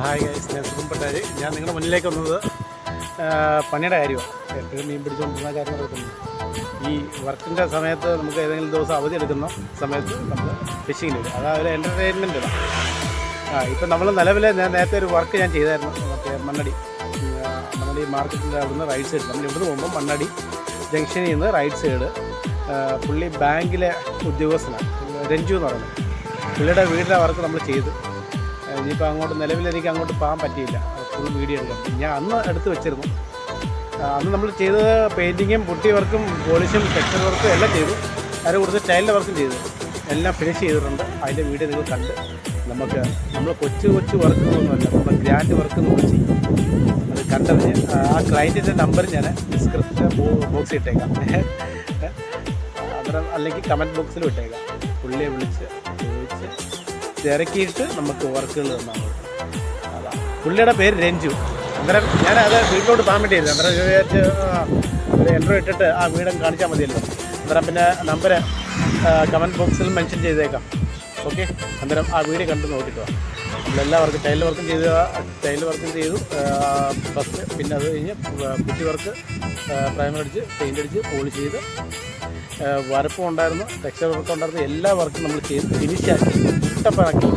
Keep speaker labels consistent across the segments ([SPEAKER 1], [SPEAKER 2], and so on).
[SPEAKER 1] Hi guys, ഞാൻ സുഖംപെട്ടാരി. ഞാൻ നിങ്ങളുടെ മുന്നിലേക്ക് വന്നത് പണിയുടെ കാര്യമാണ്. എപ്പോഴും മീൻ പിടിച്ചുകൊണ്ടിരുന്ന കാര്യം നടക്കുന്നു. ഈ വർക്കിൻ്റെ സമയത്ത് നമുക്ക് ഏതെങ്കിലും ദിവസം അവധി എടുക്കുന്ന സമയത്ത് നമ്മൾ ഫിഷിങ്ങിന് വരും. അതായത് എൻ്റർടൈൻമെൻറ്റാണ്. ഇപ്പം നമ്മൾ നിലവിൽ ഞാൻ നേരത്തെ ഒരു വർക്ക് ഞാൻ ചെയ്തായിരുന്നു. മറ്റേ മണ്ണടി മാർക്കറ്റിൻ്റെ അവിടുന്ന് റൈറ്റ് സൈഡ്, നമ്മൾ ഇവിടുന്ന് പോകുമ്പോൾ മണ്ണടി ജംഗ്ഷനിൽ നിന്ന് റൈറ്റ് സൈഡ് പുള്ളി ബാങ്കിലെ ഉദ്യോഗസ്ഥനാണ്, രഞ്ജു എന്ന് പറയുന്നത്. പുള്ളിയുടെ വീടിൻ്റെ വർക്ക് നമ്മൾ ചെയ്ത് ഇനിയിപ്പോൾ അങ്ങോട്ട് നിലവിൽ എനിക്ക് അങ്ങോട്ട് പോകാൻ പറ്റിയില്ല. ഫുൾ വീഡിയോ എടുക്കാം. ഞാൻ അന്ന് എടുത്ത് വെച്ചിരുന്നു. അന്ന് നമ്മൾ ചെയ്തത് പെയിൻറ്റിങ്ങും പുട്ടി വർക്കും പോളിഷും ടെക്സ്ചർ വർക്കും എല്ലാം ചെയ്തു. അതിന് കൂടുതൽ ടൈലിൻ്റെ വർക്കും ചെയ്തു. എല്ലാം ഫിനിഷ് ചെയ്തിട്ടുണ്ട്. അതിൻ്റെ വീഡിയോ നിങ്ങൾ കണ്ട് നമ്മൾ കൊച്ചു വർക്കുകളൊന്നുമല്ല, നമ്മൾ ഗ്രാൻഡ് വർക്ക് നമ്മൾ ചെയ്യും. അത് കണ്ടറിഞ്ഞ് ആ ക്ലയൻറ്റിൻ്റെ നമ്പർ ഞാൻ ഡിസ്ക്രിപ്ഷൻ ബോക്സിൽ ഇട്ടേക്കാം, അന്നേരം അല്ലെങ്കിൽ കമൻറ്റ് ബോക്സിലും ഇട്ടേക്കാം. പുള്ളിയെ വിളിച്ച് ചോദിച്ച് തിരക്കിയിട്ട് നമുക്ക് വർക്കുകൾ തന്നാൽ മതി. അതാണ് പുള്ളിയുടെ പേര് രഞ്ജു. അന്നേരം ഞാനത് വീട്ടിലോട്ട് പോകാൻ വേണ്ടിയായിരുന്നു. അന്നേരം വിചാരിച്ച് ഒരു എൻട്രോ ഇട്ടിട്ട് ആ വീടും കാണിച്ചാൽ മതിയല്ലോ. അന്നേരം പിന്നെ നമ്പർ കമൻറ്റ് ബോക്സിൽ മെൻഷൻ ചെയ്തേക്കാം. ഓക്കെ, അന്നേരം ആ വീഡിയോ കണ്ട് നോക്കിയിട്ട് വാ. നമ്മളെല്ലാ വർക്കും ടൈൽ വർക്കും ചെയ്തു ഫസ്റ്റ്. പിന്നെ അത് കഴിഞ്ഞ് പുട്ടി വർക്ക് പ്രൈമർ അടിച്ച് പെയിൻ്റ് അടിച്ച് പോളിഷ് ചെയ്ത് വരപ്പും ഉണ്ടായിരുന്നു, ടെക്സ്ചർ വർക്കും ഉണ്ടായിരുന്നു. എല്ലാ വർക്കും നമ്മൾ ചെയ്ത് ഫിനിഷാക്കി ഇഷ്ടപ്പാക്കി.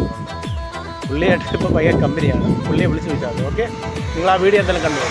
[SPEAKER 1] പുള്ളിയായിട്ട് ഇപ്പോൾ ഭയങ്കര കമ്പനിയാണ്. പുള്ളിയെ വിളിച്ച് ചോദിച്ചാൽ മതി. ഓക്കെ, നിങ്ങൾ ആ വീഡിയോ എന്തായാലും കണ്ടു.